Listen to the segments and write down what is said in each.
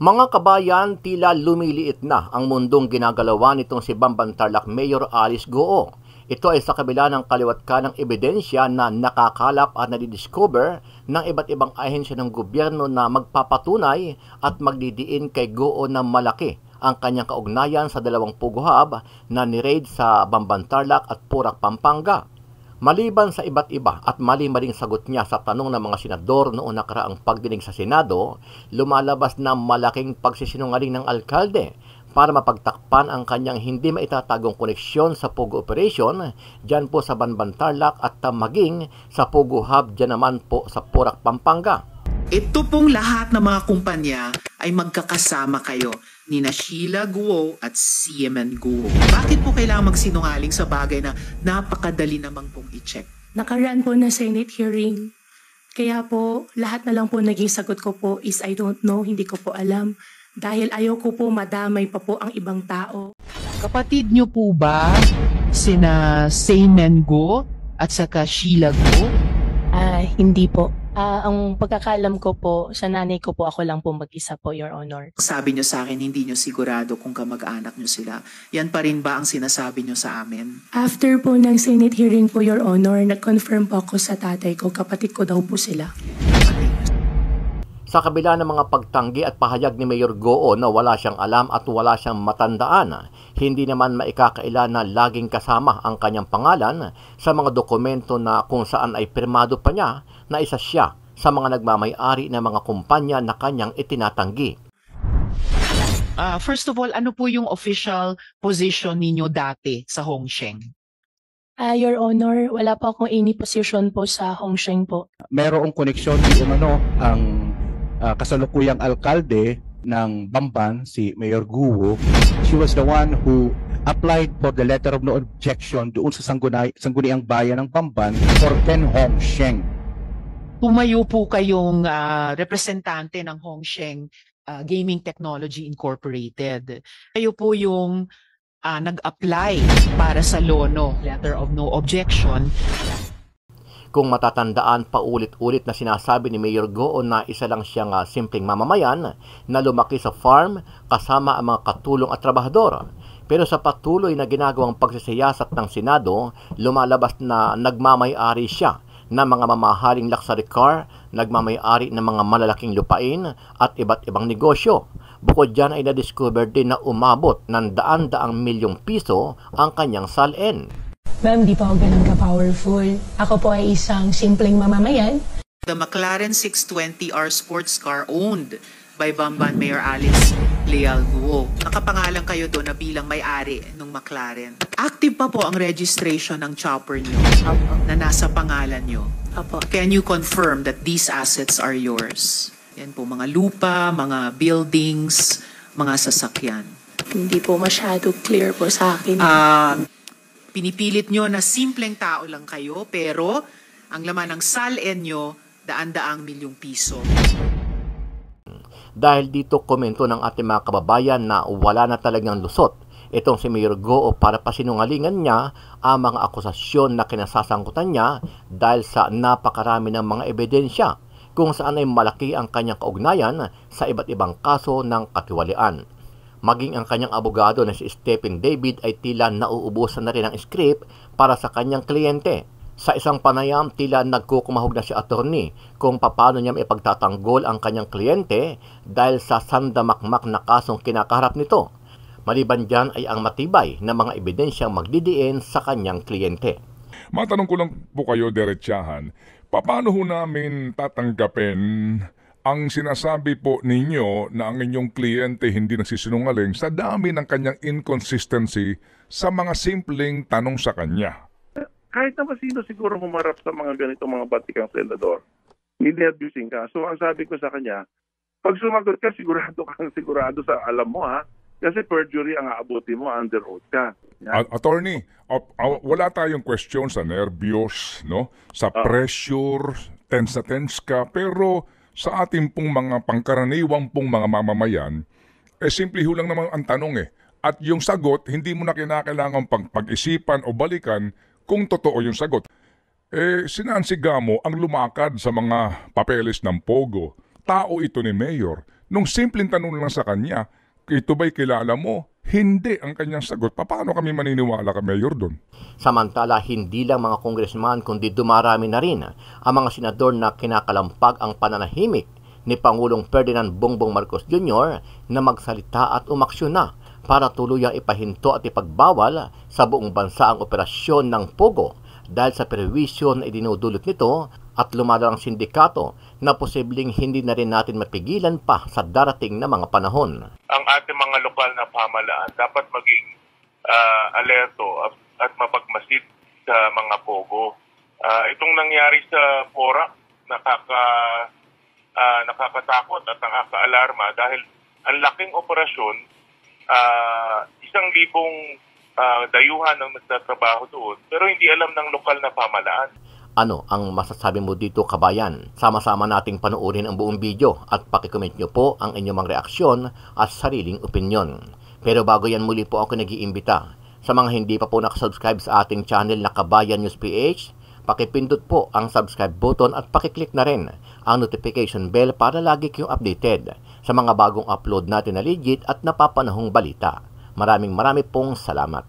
Mga kabayan, tila lumiliit na ang mundong ginagalawan nitong si Bamban Tarlac Mayor Alice Goo. Ito ay sa kabila ng kaliwat kanang ebidensya na nakakalap at nadidiscover ng iba't ibang ahensya ng gobyerno na magpapatunay at magdidiin kay Goo na malaki ang kanyang kaugnayan sa dalawang puguhab na ni-raid sa Bamban Tarlac at Porac, Pampanga. Maliban sa iba't iba at mali-maling sagot niya sa tanong ng mga senador noong nakaraang pagdinig sa Senado, lumalabas na malaking pagsisinungaling ng alkalde para mapagtakpan ang kanyang hindi maitatagong koneksyon sa Pogo Operation dyan po sa Bamban Tarlac at maging sa Pogo Hub dyan naman po sa Porac, Pampanga. Ito pong lahat ng mga kumpanya ay magkakasama kayo ni Sheila Guo at CMN Guo. Bakit po kailangan magsinungaling sa bagay na napakadali namang pong i-check? Nakaraan po na Senate hearing. Kaya po, lahat na lang po naging sagot ko po is I don't know, hindi ko po alam. Dahil ayaw ko po madamay pa po ang ibang tao. Kapatid niyo po ba sina CMN Guo at saka Sheila Guo? Hindi po. Ang pagkakalam ko po, sa nanay ko po, ako lang po mag-isa po, Your Honor. Sabi niyo sa akin, hindi niyo sigurado kung kamag-anak niyo sila. Yan pa rin ba ang sinasabi niyo sa amin? After po ng Senate hearing po, Your Honor, nag-confirm po ako sa tatay ko, kapatid ko daw po sila. Sa kabila ng mga pagtanggi at pahayag ni Mayor Goo na wala siyang alam at wala siyang matandaan, hindi naman maikakaila na laging kasama ang kanyang pangalan sa mga dokumento na kung saan ay pirmado pa niya na isa siya sa mga nagmamay-ari ng mga kumpanya na kanyang itinatanggi. First of all, ano po yung official position ninyo dati sa Hongsheng? Your Honor, wala po akong any position po sa Hongsheng po. Merong koneksyon di umano ang kasalukuyang alkalde ng Bamban, si Mayor Guo. She was the one who applied for the letter of no objection doon sa sangguniang bayan ng Bamban for Ken Hongsheng. Tumayo po kayong representante ng Hongsheng Gaming Technology Incorporated. Kayo po yung nag-apply para sa LONO, letter of no objection. Kung matatandaan, paulit-ulit na sinasabi ni Mayor Goo na isa lang siyang simpleng mamamayan na lumaki sa farm kasama ang mga katulong at trabahador. Pero sa patuloy na ginagawang pagsisiyasat ng Senado, lumalabas na nagmamay-ari siya ng mga mamahaling luxury car, nagmamay-ari ng mga malalaking lupain at iba't ibang negosyo. Bukod dyan ay na-discover din na umabot ng daan-daang milyong piso ang kanyang salin. Ma'am, di pa ako ganun ka-powerful. Ako po ay isang simpleng mamamayan. The McLaren 620R sports car owned by Bamban Mayor Alice Leal Guo. Nakapangalan kayo doon na bilang may-ari ng McLaren. Active pa po ang registration ng chopper niyo na nasa pangalan niyo. Can you confirm that these assets are yours? Yan po, mga lupa, mga buildings, mga sasakyan. Hindi po masyado clear po sa akin. Pinipilit nyo na simpleng tao lang kayo, pero ang laman ng salin nyo, daan-daang milyong piso. Dahil dito komento ng ating mga kababayan na wala na talagang lusot itong si Mayor Goo para pasinungalingan niya ang mga akusasyon na kinasasangkutan niya dahil sa napakarami ng mga ebidensya kung saan ay malaki ang kanyang kaugnayan sa iba't ibang kaso ng katiwalian. Maging ang kanyang abogado na si Stephen David ay tila nauubusan na rin ang script para sa kanyang kliyente. Sa isang panayam, tila nagkukumahog na si attorney kung paano niya maipagtatanggol ang kanyang kliyente dahil sa sandamakmak na kasong kinakaharap nito. Maliban dyan ay ang matibay na mga ebidensyang magdidiin sa kanyang kliyente. Matanong ko lang po kayo diretsahan, paano ho namin tatanggapin ang sinasabi po ninyo na ang inyong kliyente hindi nagsisinungaling sa dami ng kanyang inconsistency sa mga simpleng tanong sa kanya? Kahit naman sino siguro humarap sa mga ganito mga batikang senador, hindi abusing ka. So ang sabi ko sa kanya, pag sumagot ka, sigurado sa alam mo ha, kasi perjury ang aabuti mo, under oath ka. Attorney, wala tayong question sa nervyos, no? Sa pressure, tense na tense ka, pero sa ating pong mga pangkaraniwang pong mga mamamayan, simple ho lang naman ang tanong At yung sagot, hindi mo na kinakailangan pag-isipan o balikan kung totoo yung sagot. Si Nancy Gamo ang lumakad sa mga papeles ng Pogo. Tao ito ni Mayor Nung simpleng tanong lang sa kanya, ito ba'y kilala mo? Hindi ang kanyang sagot. Paano kami maniniwala ka, Mayor, doon? Samantala, hindi lang mga congressman kundi dumarami na rin ang mga senador na kinakalampag ang pananahimik ni Pangulong Ferdinand Bongbong Marcos Jr. na magsalita at umaksyon na para tuluyang ipahinto at ipagbawal sa buong bansa ang operasyon ng Pogo dahil sa perwisyo na idinudulot nito at lumalalang sindikato na posibleng hindi na rin natin mapigilan pa sa darating na mga panahon. Ang ating mga lokal na pamahalaan dapat maging alerto at mapagmasid sa mga Pogo. Itong nangyari sa Porac, nakakatakot at nakaka-alarma dahil ang laking operasyon, 1,000 dayuhan ang nagtatrabaho doon pero hindi alam ng lokal na pamahalaan. Ano ang masasabi mo dito, kabayan? Sama-sama nating panoorin ang buong video at pakicomment nyo po ang inyong mga reaksyon at sariling opinyon. Pero bago yan, muli po ako nag-iimbita sa mga hindi pa po nakasubscribe sa ating channel na Kabayan News PH, pakipindot po ang subscribe button at pakiclick na rin ang notification bell para lagi kayong updated sa mga bagong upload natin na legit at napapanahong balita. Maraming pong salamat.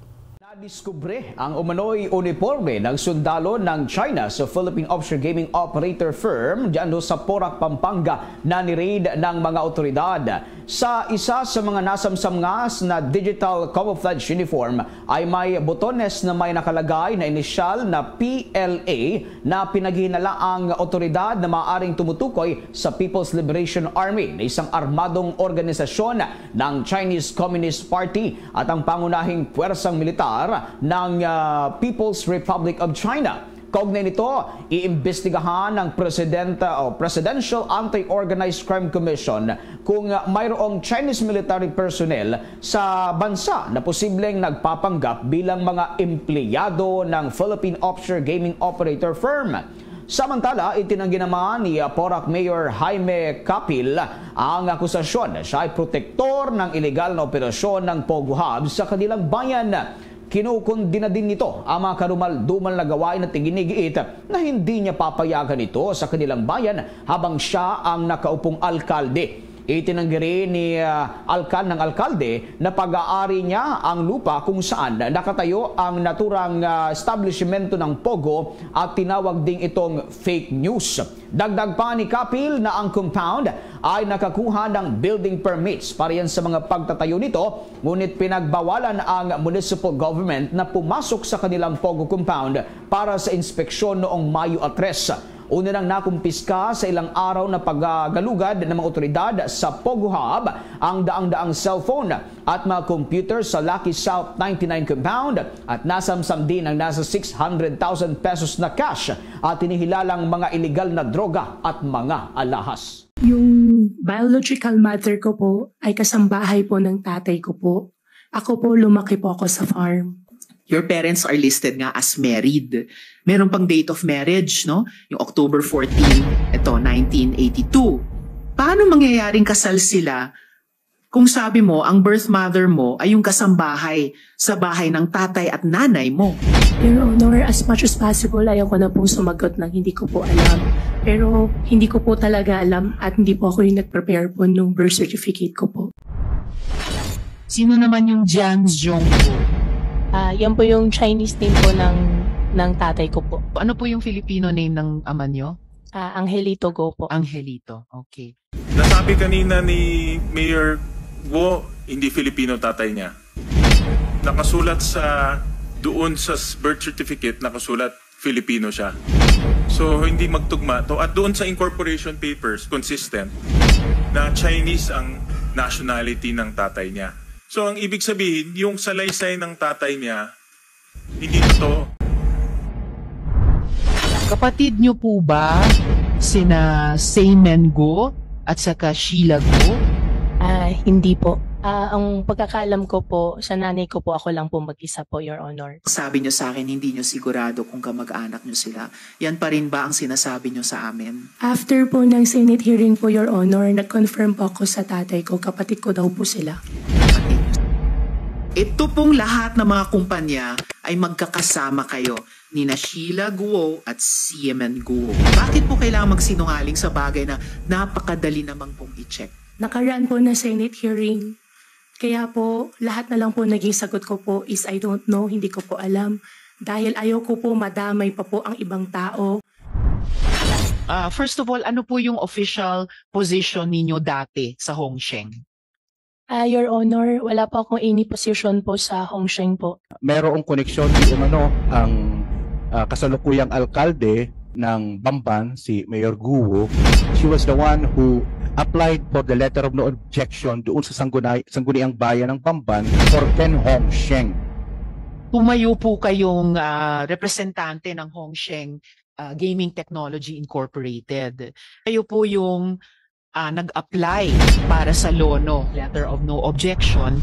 Nadiskubre ang umano'y uniforme ng sundalo ng China sa Philippine offshore gaming operator firm diyan sa Porac, Pampanga na ni-raid ng mga otoridad. Sa isa sa mga nasamsamngas na digital camouflage uniform ay may botones na may nakalagay na inisyal na PLA na pinaghinala ang otoridad na maaaring tumutukoy sa People's Liberation Army na isang armadong organisasyon ng Chinese Communist Party at ang pangunahing puwersang militar ng People's Republic of China. Kaugnay nito, iimbestigahan ng Presidential Anti-Organized Crime Commission kung mayroong Chinese military personnel sa bansa na posibleng nagpapanggap bilang mga empleyado ng Philippine offshore gaming operator firm. Samantala, itinanggi naman ni Porac Mayor Jaime Capil ang akusasyon na siya ay protektor ng ilegal na operasyon ng Pogo Hub sa kanilang bayan. Kinukundina din nito ang mga karumal-dumal na gawain at iginigiit na hindi niya papayagan ito sa kanilang bayan habang siya ang nakaupong alkalde. Itinanggi rin ni ng alkalde na pag-aari niya ang lupa kung saan nakatayo ang naturang establishmento ng Pogo at tinawag ding itong fake news. Dagdag pa ni Capil na ang compound ay nakakuha ng building permits para yan sa mga pagtatayo nito, ngunit pinagbawalan ang municipal government na pumasok sa kanilang Pogo compound para sa inspeksyon noong Mayo 3. Una nang nakumpiska sa ilang araw na paggalugad ng mga otoridad sa Pogo Hub ang daang-daang cellphone at mga computer sa Lucky South 99 compound at nasamsam din ang nasa 600,000 pesos na cash at inihilalang mga illegal na droga at mga alahas. Yung biological mother ko po ay kasambahay po ng tatay ko po. Ako po lumaki po ako sa farm. Your parents are listed nga as married. Meron pang date of marriage, no? Yung October 14, ito, 1982. Paano mangyayaring kasal sila kung sabi mo, ang birth mother mo ay yung kasambahay sa bahay ng tatay at nanay mo? Your Honor, as much as possible, ayaw ko na pong sumagot ng hindi ko po alam. Pero hindi ko po talaga alam at hindi po ako yung nag-prepare po nung birth certificate ko po. Sino naman yung Jian Zhongguo? Yan po yung Chinese name po ng tatay ko po. Ano po yung Filipino name ng ama nyo? Angelito Go po. Angelito, okay. Nasabi kanina ni Mayor Guo, hindi Filipino tatay niya. Nakasulat doon sa birth certificate, nakasulat Filipino siya. So hindi magtugma to. At doon sa incorporation papers, consistent na Chinese ang nationality ng tatay niya. So ang ibig sabihin, yung salaysay ng tatay niya, hindi totoo. Kapatid nyo po ba sina Seymen Guo at saka Sheila Guo? Hindi po. Ang pagkakaalam ko po, sa nanay ko po, ako lang po mag-isa po, Your Honor. Sabi nyo sa akin, hindi nyo sigurado kung kamag-anak nyo sila. Yan pa rin ba ang sinasabi nyo sa amin? After po ng Senate hearing po, Your Honor, nag-confirm po ako sa tatay ko, kapatid ko daw po sila. Ito pong lahat ng mga kumpanya ay magkakasama kayo ni Sheila Guo at Seymen Guo. Bakit po kailangan magsinungaling sa bagay na napakadali namang pong i-check? Nakaraan po na Senate hearing. Kaya po, lahat na lang po naging sagot ko po is I don't know, hindi ko po alam. Dahil ayaw ko po madamay pa po ang ibang tao. First of all, ano po yung official position ninyo dati sa Hongsheng? Your Honor, wala po akong any position po sa Hongsheng po. Merong koneksyon di umano ang kasalukuyang alkalde ng Bamban, si Mayor Guo. She was the one who applied for the letter of no objection doon sa sangguniang bayan ng Bamban for Ken Hongsheng. Tumayo po kayong representante ng Hongsheng Gaming Technology Incorporated. Kayo po yung nag-apply para sa LONO, letter of no objection.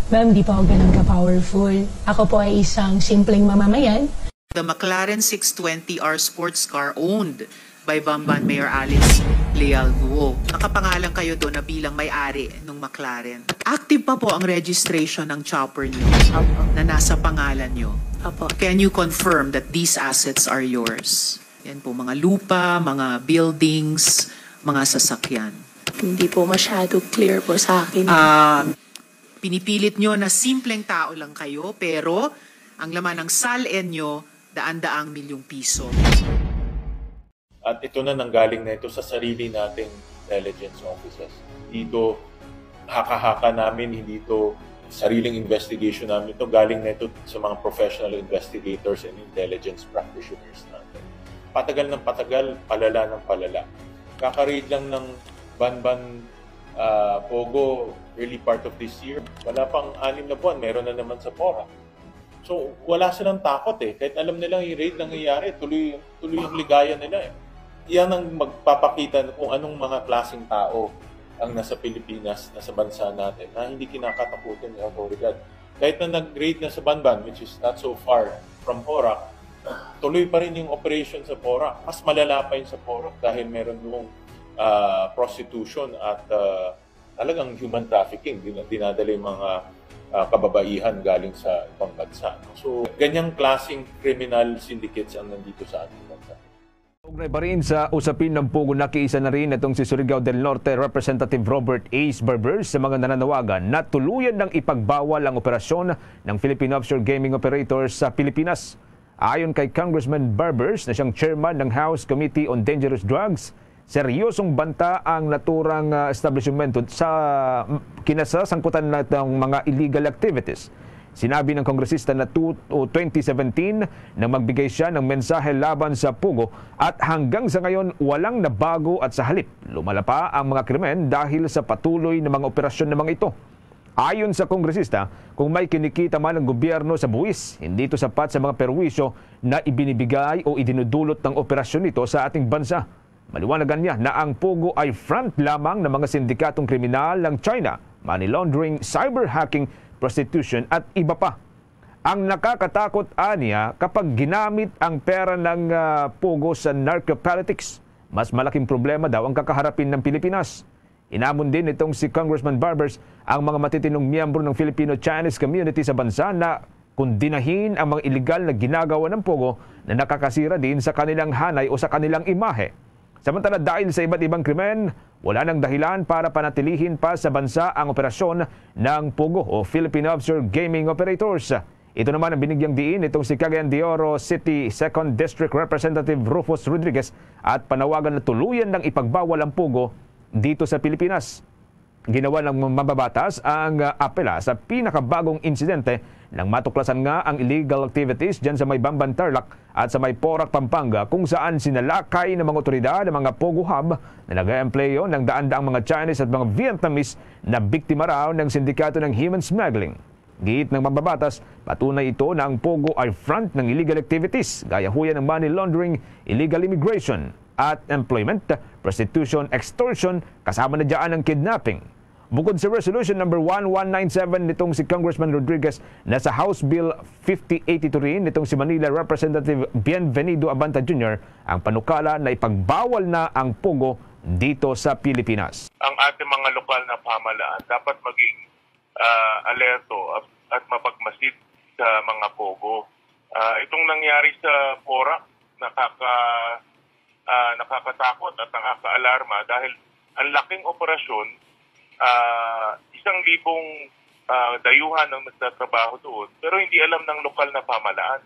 Ma'am, di pa ako ganun ka-powerful. Ako po ay isang simpleng mamamayan. The McLaren 620R sports car owned by Bamban Mayor Alice Leal Guo. Nakapangalan kayo doon na bilang may-ari ng McLaren. Active pa po ang registration ng chopper nyo na nasa pangalan nyo. Can you confirm that these assets are yours? Yan po, mga lupa, mga buildings, mga sasakyan. Hindi po masyado clear po sa akin. Pinipilit nyo na simpleng tao lang kayo, pero ang laman ng SALN nyo, daan-daang milyong piso. At ito na nanggaling na ito sa sarili nating intelligence officers. Dito, haka-haka namin, hindi ito sariling investigation namin. Ito galing na ito sa mga professional investigators and intelligence practitioners natin. Patagal ng patagal, palala ng palala. Kaka-read lang ng Banban Pogo early part of this year. Wala pang 6 na buwan, meron na naman sa Pora. So, wala silang takot eh. Kahit alam nilang yung raid nangyayari, tuloy yung ligaya nila eh. Yan ang magpapakita kung anong mga klaseng tao ang nasa Pilipinas, nasa bansa natin, na hindi kinakatakutin ng otoridad. Kahit na nag-raid na sa Banban, which is not so far from Porac, tuloy pa rin yung operation sa Porac. Mas malala pa yun sa Porac dahil meron yung prostitution at talagang human trafficking. Dinadala yung mga kababaihan galing sa ibang bansa. So, ganyang klaseng criminal syndicates ang nandito sa ating bansa. Ugnay pa rin sa usapin ng Pogo, nakiisa na rin itong si Surigao del Norte Representative Robert Ace Barbers sa mga nananawagan na tuluyan ng ipagbawal ang operasyon ng Philippine Offshore Gaming Operators sa Pilipinas. Ayon kay Congressman Barbers na siyang chairman ng House Committee on Dangerous Drugs, seryosong banta ang naturang establishment sa kinasasangkutan ng mga illegal activities. Sinabi ng kongresista na 2017 na magbigay siya ng mensahe laban sa Pogo at hanggang sa ngayon walang nabago at sa halip lumala pa ang mga krimen dahil sa patuloy na mga operasyon ng mga ito. Ayon sa kongresista, kung may kinikita man ng gobyerno sa buwis, hindi ito sapat sa mga perwisyo na ibinibigay o idinudulot ng operasyon nito sa ating bansa. Maliwanagan niya na ang Pogo ay front lamang ng mga sindikatong kriminal ng China, money laundering, cyber hacking, prostitution at iba pa. Ang nakakatakot aniya kapag ginamit ang pera ng Pogo sa narcopolitics, mas malaking problema daw ang kakaharapin ng Pilipinas. Inamon din itong si Congressman Barbers ang mga matitinong miyembro ng Filipino-Chinese community sa bansa na kundinahin ang mga iligal na ginagawa ng Pogo na nakakasira din sa kanilang hanay o sa kanilang imahe. Samantala dahil sa iba't ibang krimen, wala nang dahilan para panatilihin pa sa bansa ang operasyon ng Pogo o Philippine Offshore Gaming Operators. Ito naman ang binigyang diin itong si Cagayan de Oro City 2nd District Representative Rufus Rodriguez at panawagan na tuluyan ng ipagbawal ang Pogo dito sa Pilipinas. Ginawa ng mababatas ang apela sa pinakabagong insidente nang matuklasan nga ang illegal activities dyan sa may Bamban Tarlac at sa may Porac, Pampanga kung saan sinalakay ng mga otoridad ng mga Pogo Hub na nag-eempleyo ng daan-daang mga Chinese at mga Vietnamese na biktima raw ng sindikato ng human smuggling. Giit ng mababatas, patunay ito na ang Pogo ay front ng illegal activities gaya huyan ng money laundering, illegal immigration at employment, prostitution, extortion, kasama na dyan ang kidnapping. Bukod sa Resolution number 1197 nitong si Congressman Rodriguez na sa House Bill 5082 rin nitong si Manila Representative Bienvenido Abanta Jr. ang panukala na ipagbawal na ang Pogo dito sa Pilipinas. Ang ating mga lokal na pamahalaan dapat maging alerto at mapagmasid sa mga Pogo. Itong nangyari sa Porac, nakakatakot at nakaka-alarma dahil ang laking operasyon, 1,000 dayuhan ang nagtatrabaho doon, pero hindi alam ng lokal na pamahalaan.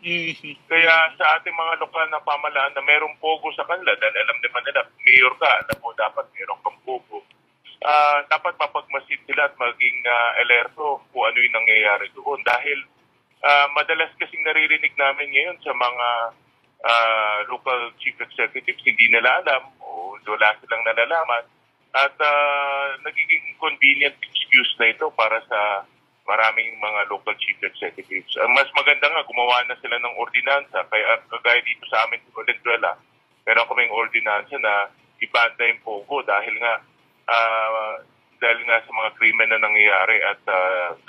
Kaya sa ating mga lokal na pamahalaan na merong pogo sa kanila, dahil alam naman nila, mayor ka, alam mo dapat merong kang pogo. Dapat mapagmasid sila at maging alerto kung ano yung nangyayari doon. Dahil madalas kasing naririnig namin ngayon sa mga local chief executives, hindi nila alam o wala silang nalalaman. At nagiging convenient excuse na ito para sa maraming mga local chief executives. Ang mas maganda nga, gumawa na sila ng ordinansa. Kagaya dito sa amin sa Valenzuela, meron kaming ordinansa na ibanda yung pogo dahil nga sa mga krimen na nangyayari at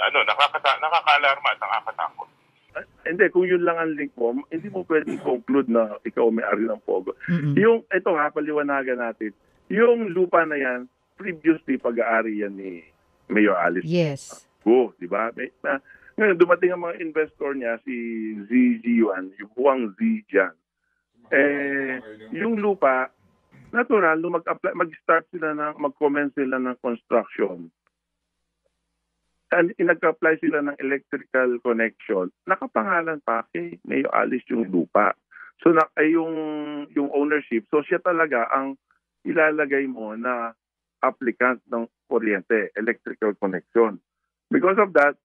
nakaka-alarma at nakakatakot. Hindi, kung yun lang ang link mo, hindi mo pwede conclude na ikaw may-ari ng pogo. Yung, ito ha, paliwanagan natin, yung lupa na yan, previously pag-aari yan ni Mayor Alice. Yes. Di ba? Ngayon, dumating ang mga investor niya, si ZG1, yung Huang Zijian. Yung lupa, natural, mag-start sila mag-commence sila ng construction. And nag-apply sila ng electrical connection. Nakapangalan pa kay Mayor Alice yung lupa. So, yung ownership, so siya talaga ang ilalagay mo na applicant ng kuryente, electrical connection. Because of that,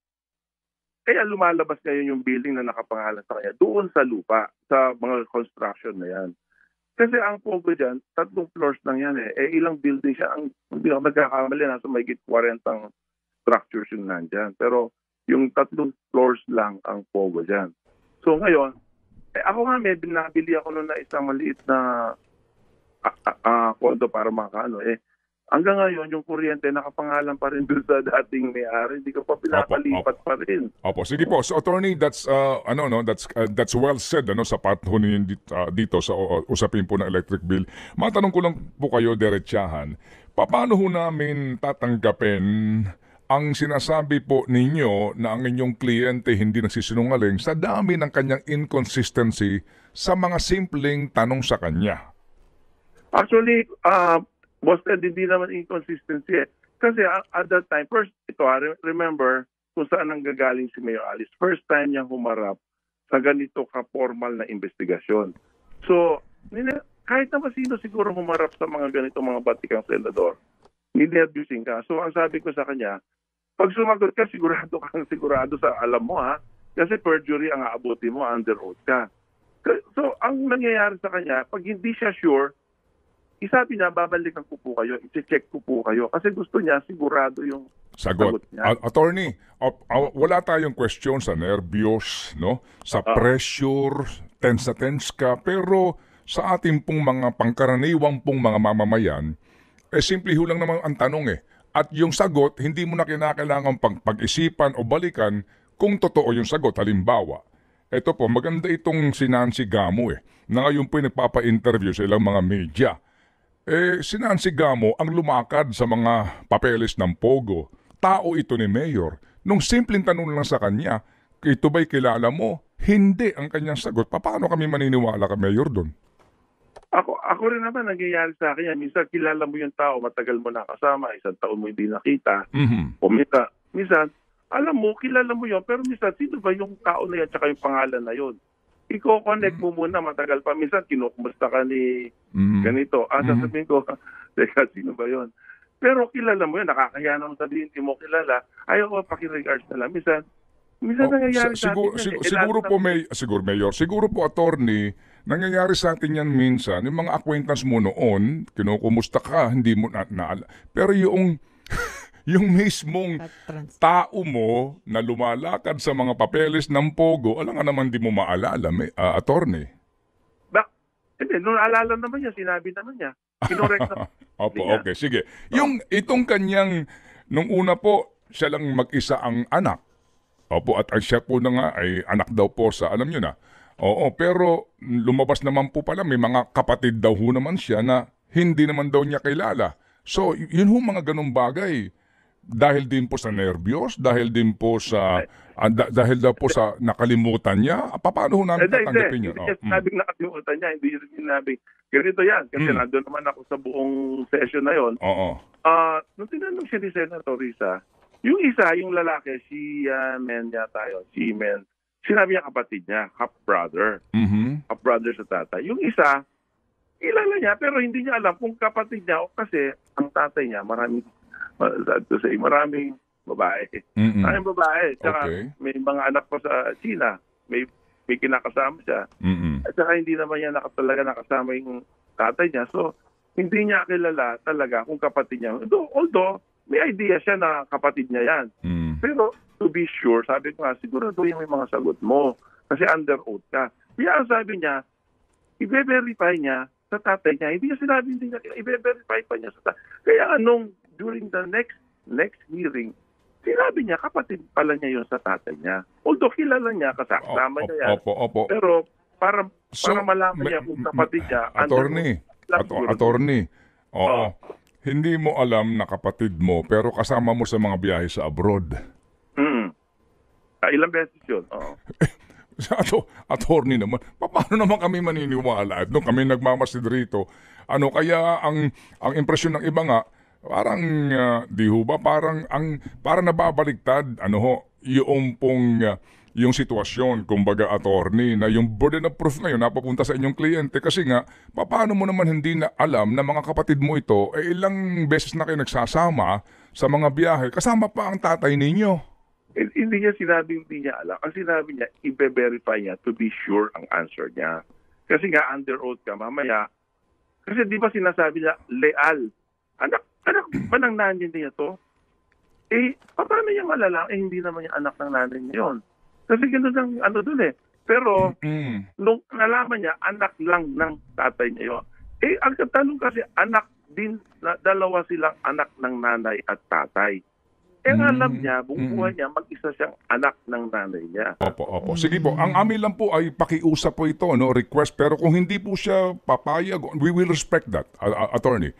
kaya lumalabas ngayon yung building na nakapangalan sa kanya doon sa lupa, sa mga construction na yan. Kasi ang pogo dyan, 3 floors lang yan ilang building siya, hindi ako magkakamali, nasa mahigit 40 structures yung nandyan. Pero yung 3 floors lang ang pogo dyan. So ngayon, ako nga nabili ako noon na isang maliit na kondo para makakaano hanggang ngayon, yung kuryente nakapangalan pa rin doon sa dating may-ari. Hindi ko pa pinapalipat pa rin. Opo, sige po. So, attorney, that's well said sa panahon dito sa usapin po ng electric bill. Matanong ko lang po kayo diretsahan. Paano ho namin tatanggapin ang sinasabi po ninyo na ang inyong kliyente hindi nagsisinungaling sa dami ng kanyang inconsistency sa mga simpleng tanong sa kanya? Actually, Boss Ed, hindi naman inconsistency Kasi at that time, first, remember kung saan nanggagaling si Mayor Alice. First time niyang humarap sa ganito ka-formal na investigasyon. So, kahit naman sino siguro humarap sa mga ganito mga batikang senador, nilabusing ka. So, ang sabi ko sa kanya, pag sumagot ka, sigurado sa alam mo kasi perjury ang aabuti mo, under oath ka. So, ang nangyayari sa kanya, pag hindi siya sure, isabi niya, babalikan ko po kayo, i-check ko po kayo. Kasi gusto niya, sigurado yung sagot niya. Attorney, wala tayong question sa nervyos, no? Sa pressure, tense na tense ka, pero sa ating pong mga pangkaraniwang pong mga mamamayan, simple ho lang naman ang tanong At yung sagot, hindi mo na kinakailangan pag-isipan o balikan kung totoo yung sagot. Halimbawa, ito po, maganda itong si Nancy Gamo na ngayon po nagpapa-interview sa ilang mga media. Si Nancy Gamo ang lumakad sa mga papeles ng Pogo. Tao ito ni Mayor. Nung simpleng tanong lang sa kanya, ito ba'y kilala mo? Hindi ang kanyang sagot. Paano kami maniniwala ka Mayor doon? Ako rin naman nangyayari sa akin yan. Minsan kilala mo yung tao, matagal mo na kasama, 1 taon mo hindi nakita. O minsan, alam mo, kilala mo yun, pero minsan, sino ba yung tao na yan tsaka yung pangalan na yun? I-connect mo muna, matagal pa. Minsan, kinukumusta ka ni ganito. Sasabihin ko, teka, sino ba yun? Pero kilala mo yun, nakakahiya naman sabihin, hindi mo kilala. Ayaw ko pakiregards na lang. Minsan nangyayari sa atin. Siguro po, attorney, nangyayari sa atin yan minsan. Yung mga acquaintance mo noon, kinukumusta ka, hindi mo pero yung mismong tao mo na lumalakad sa mga papeles ng Pogo, alam nga naman di mo maalala, attorney. Hindi, nung alala naman niya, sinabi naman niya. Kinorek na. Opo, okay, sige. Itong kanyang, nung una po, siya lang mag-isa ang anak. Opo, at siya po na nga ay anak daw po sa, alam nyo na. Oo, pero lumabas naman po pala, may mga kapatid daw ho naman siya na hindi naman daw niya kilala. So, yun ho mga ganung bagay. dahil din po sa nervyos, dahil din po sa dahil daw po sa nakalimutan niya. Paano ho namin tatanggapin yun? Hindi sinabing nakalimutan niya, hindi sinabing ganito yan. Kasi nandun naman ako sa buong session na yon. Oo. Nung tinanong siya ni Senator Risa, yung isa, yung lalaki, si Men yata yun, si Men, sinabi niya kapatid niya, half-brother. Half-brother sa tatay. Yung isa, kilala niya, pero hindi niya alam kung kapatid niya o kasi ang tatay niya, maraming babae. Maraming babae. Tsaka may mga anak pa sa China. May kinakasama siya. At saka hindi naman niya talaga nakasama yung tatay niya. So, hindi niya kilala talaga kung kapatid niya. Although, may idea siya na kapatid niya yan. Pero, to be sure, sabi ko nga, sigurado yung may mga sagot mo. Kasi under oath ka. Kaya ang sabi niya, i-verify niya sa tatay niya. Hindi niya sinabi, i-verify pa niya sa tatay. Kaya during the next hearing, sinabi niya, kapatid pala niya yun sa tatay niya. Although kilala niya, kasama niya yan. Opo. Pero para malaman niya kung kapatid niya. Attorney. Oo. Hindi mo alam na kapatid mo, pero kasama mo sa mga biyahe sa abroad. Ilang beses yun. Oo. Attorney naman, paano naman kami maniniwala? At nung kami nagmamasid rito, kaya ang impresyon ng iba nga, parang, di ho ba, parang nababaliktad, yung sitwasyon, kumbaga attorney, na yung burden of proof ngayon napapunta sa inyong kliyente kasi nga, paano mo naman hindi na alam na mga kapatid mo ito, ilang beses na kayo nagsasama sa mga biyahe, kasama pa ang tatay ninyo. Hindi niya sinabi, hindi niya alam. Ang sinabi niya, i-verify niya to be sure ang answer niya. Kasi nga, under oath ka, mamaya, kasi di ba sinasabi niya, leal. Anak ba ng nanay niya to? Paano niya malala? Hindi naman yung anak ng nanay niya yun. Kasi gano'n ang dun eh. Pero, nung nalaman niya, anak lang ng tatay niya yun. Ang tanong kasi, anak din, dalawa silang anak ng nanay at tatay. Alam niya, buong buhay niya, mag-isa siyang anak ng nanay niya. Opo. Sige po, ang amin lang po ay pakiusap po ito, request. Pero kung hindi po siya papayag, we will respect that, attorney.